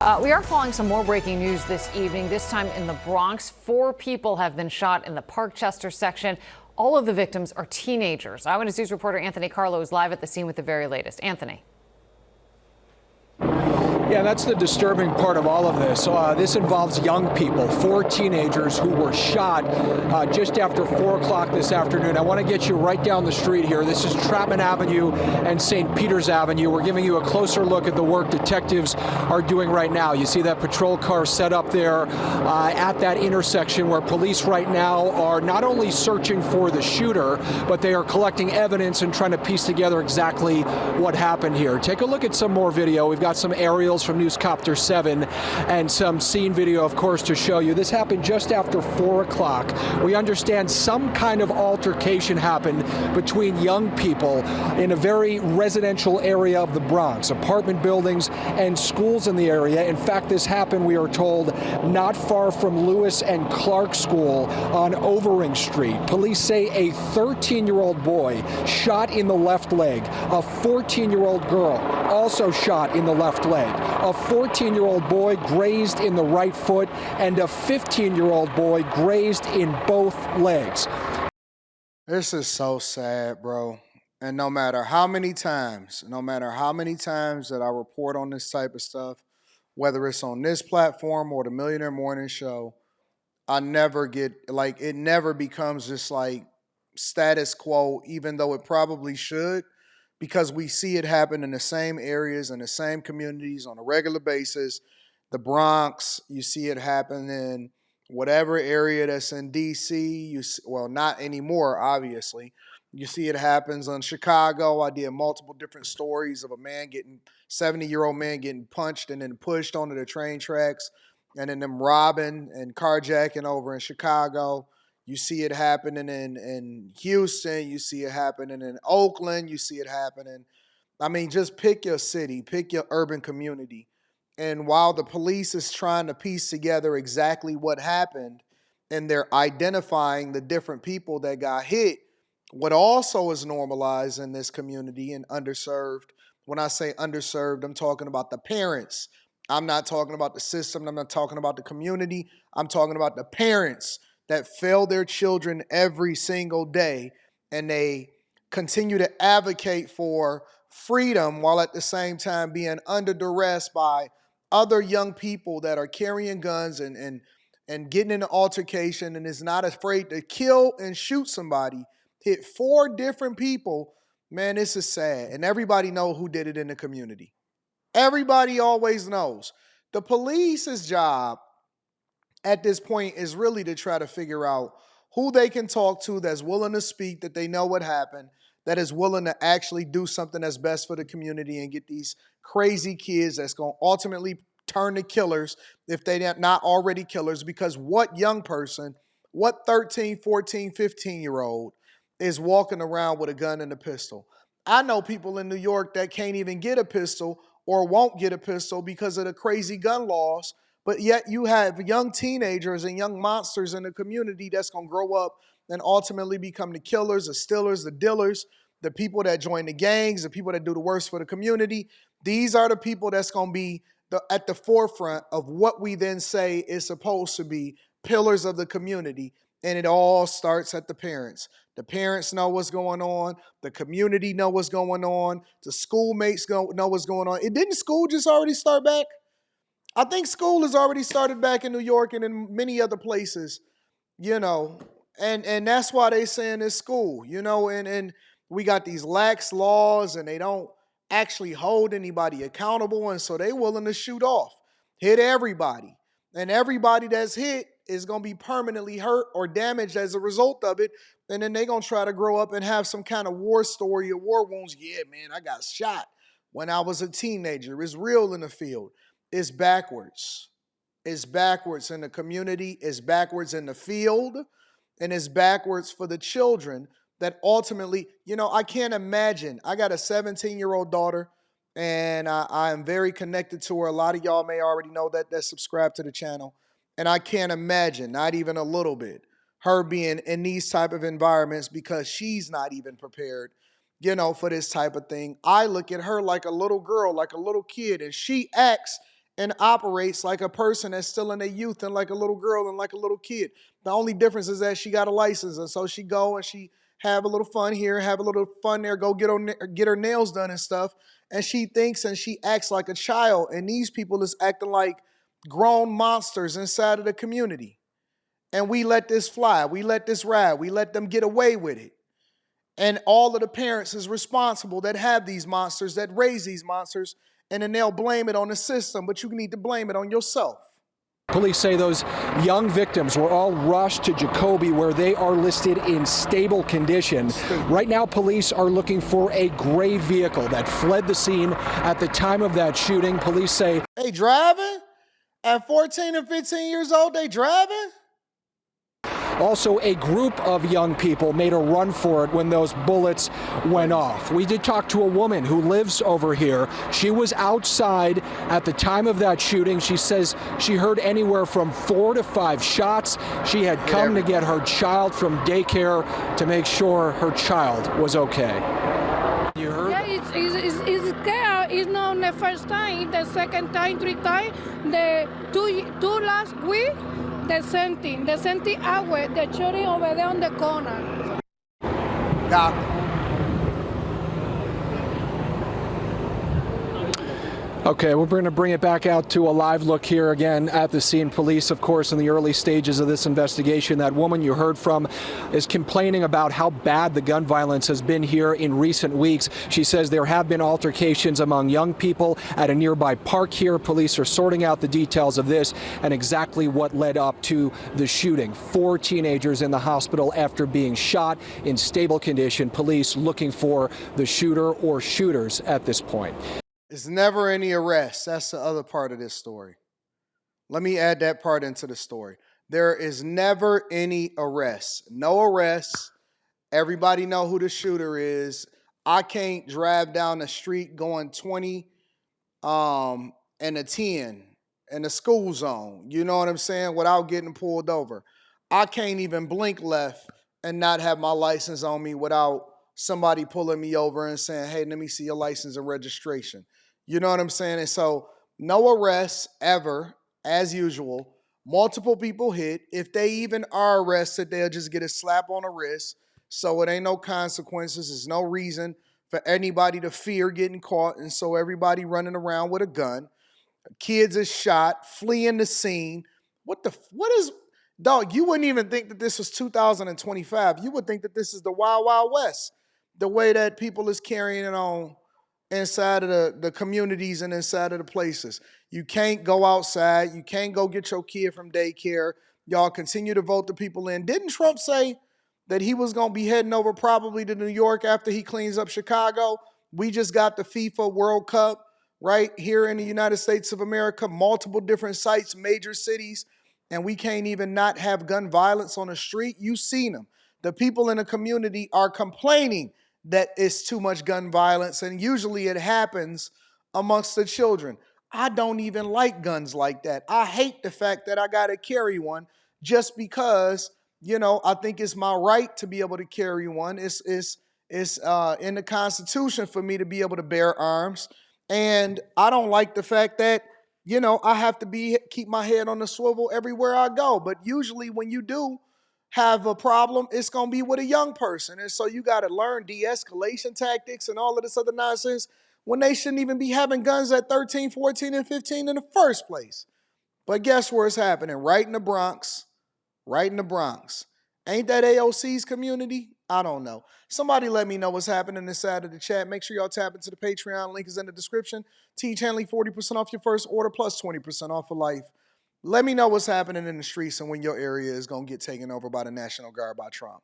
We are following some more breaking news this evening, this time in the Bronx. 4 people have been shot in the Parkchester section. All of the victims are teenagers. Eyewitness News reporter Anthony Carlo is live at the scene with the very latest. Anthony. Yeah, that's the disturbing part of all of this. This involves young people, 4 teenagers who were shot just after 4 o'clock this afternoon. I want to get you right down the street here. This is Chapman Avenue and St. Peters Avenue. We're giving you a closer look at the work detectives are doing right now. You see that patrol car set up there at that intersection where police right now are not only searching for the shooter, but they are collecting evidence and trying to piece together exactly what happened here. Take a look at some more video. We've got some aerials from Newscopter 7 and some scene video, of course, to show you. This happened just after 4 o'clock. We understand some kind of altercation happened between young people in a very residential area of the Bronx, apartment buildings and schools in the area. In fact, this happened, we are told, not far from Lewis and Clark School on Overing Street. Police say a 13-year-old boy shot in the left leg, a 14-year-old girl also shot in the left leg. A 14-year-old boy grazed in the right foot, and a 15-year-old boy grazed in both legs. This is so sad, bro. And no matter how many times that I report on this type of stuff, whether it's on this platform or the Millionaire Morning Show, I never get, it never becomes just like status quo, even though it probably should, because we see it happen in the same areas and the same communities on a regular basis. The Bronx, you see it happen in whatever area that's in D.C. Well, not anymore, obviously. You see it happens in Chicago. I did multiple different stories of a 70-year-old man getting punched and then pushed onto the train tracks, and then them robbing and carjacking over in Chicago. You see it happening in Houston. You see it happening in Oakland. You see it happening. I mean, just pick your city, pick your urban community. And while the police is trying to piece together exactly what happened and they're identifying the different people that got hit, what also is normalized in this community and underserved, when I say underserved, I'm talking about the parents. I'm not talking about the system. I'm not talking about the community. I'm talking about the parents that fail their children every single day, and they continue to advocate for freedom while at the same time being under duress by other young people that are carrying guns and getting in an altercation and is not afraid to kill and shoot somebody, hit 4 different people. Man, this is sad. And everybody know who did it in the community. Everybody always knows. The police's job at this point is really to try to figure out who they can talk to that's willing to speak, that they know what happened, that is willing to actually do something that's best for the community and get these crazy kids that's going to ultimately turn to killers if they're not already killers. Because what young person, what 13, 14, 15-year-old is walking around with a gun and a pistol? I know people in New York that can't even get a pistol or won't get a pistol because of the crazy gun laws. But yet you have young teenagers and young monsters in the community that's going to grow up and ultimately become the killers, the stealers, the dealers, the people that join the gangs, the people that do the worst for the community. These are the people that's going to be at the forefront of what we then say is supposed to be pillars of the community. And it all starts at the parents. The parents know what's going on. The community know what's going on. The schoolmates know what's going on. Didn't school just already start back? I think school has already started back in New York and in many other places, and that's why they saying it's school, and we got these lax laws and they don't actually hold anybody accountable, and so they willing to shoot off, hit everybody, and everybody that's hit is going to be permanently hurt or damaged as a result of it, and then they going to try to grow up and have some kind of war story or war wounds. Yeah, man, I got shot when I was a teenager. It's real in the field. It's backwards. It's backwards in the community. It's backwards in the field. And it's backwards for the children that ultimately, I can't imagine. I got a 17-year-old daughter, and I am very connected to her. A lot of y'all may already know that subscribe to the channel. And I can't imagine, not even a little bit, her being in these type of environments because she's not even prepared, for this type of thing. I look at her like a little girl, like a little kid, and she acts and operates like a person that's still in their youth and like a little girl and like a little kid. The only difference is that she got a license, and so she go and she have a little fun here, have a little fun there, go get her nails done and stuff. And she thinks and she acts like a child. And these people is acting like grown monsters inside of the community. And we let this fly. We let this ride. We let them get away with it. And all of the parents is responsible that have these monsters, that raise these monsters, and then they'll blame it on the system, but you need to blame it on yourself. Police say those young victims were all rushed to Jacoby, where they are listed in stable condition. Right now, police are looking for a gray vehicle that fled the scene at the time of that shooting. Police say, They driving? At 14 and 15 years old, they driving? also, a group of young people made a run for it when those bullets went off. We did talk to a woman who lives over here. She was outside at the time of that shooting. She says she heard anywhere from 4 to 5 shots. She had come to get her child from daycare to make sure her child was okay. You heard? Yeah, it's scared. It's not the first time, the second time, 3 times. The two last week, the same thing. The same thing hour, the shooting over there on the corner. Got it. Okay, we're going to bring it back out to a live look here again at the scene. Police, of course, in the early stages of this investigation. That woman you heard from is complaining about how bad the gun violence has been here in recent weeks. She says there have been altercations among young people at a nearby park here. Police are sorting out the details of this and exactly what led up to the shooting. 4 teenagers in the hospital after being shot in stable condition. Police looking for the shooter or shooters at this point. It's never any arrests. That's the other part of this story. Let me add that part into the story. There is never any arrests. No arrests. Everybody know who the shooter is. I can't drive down the street going 20 and a 10 in the school zone. You know what I'm saying? Without getting pulled over. I can't even blink left and not have my license on me without somebody pulling me over and saying, hey, let me see your license and registration. You know what I'm saying? And so no arrests ever, as usual. Multiple people hit. If they even are arrested, they'll just get a slap on the wrist. So it ain't no consequences. There's no reason for anybody to fear getting caught. And so everybody running around with a gun. Kids is shot, fleeing the scene. What is, dog, you wouldn't even think that this was 2025. You would think that this is the Wild Wild West. The way that people is carrying it on inside of the communities and inside of the places. You can't go outside. You can't go get your kid from daycare. Y'all continue to vote the people in. Didn't Trump say that he was going to be heading over probably to New York after he cleans up Chicago? We just got the FIFA World Cup right here in the United States of America, multiple different sites, major cities, and we can't even not have gun violence on the street. You've seen them. The people in the community are complaining that it's too much gun violence, and usually it happens amongst the children. I don't even like guns like that. I hate the fact that I got to carry one just because, you know, I think it's my right to be able to carry one. It's in the Constitution for me to be able to bear arms, and I don't like the fact that, you know, I have to keep my head on the swivel everywhere I go. But usually when you do have a problem, it's going to be with a young person. And so you got to learn de-escalation tactics and all of this other nonsense when they shouldn't even be having guns at 13, 14, and 15 in the first place. But guess where it's happening? Right in the Bronx. Right in the Bronx. Ain't that AOC's community? I don't know. Somebody let me know what's happening inside of the chat. Make sure y'all tap into the Patreon. Link is in the description. Teach Henley 40% off your first order plus 20% off for life. Let me know what's happening in the streets and when your area is going to get taken over by the National Guard by Trump.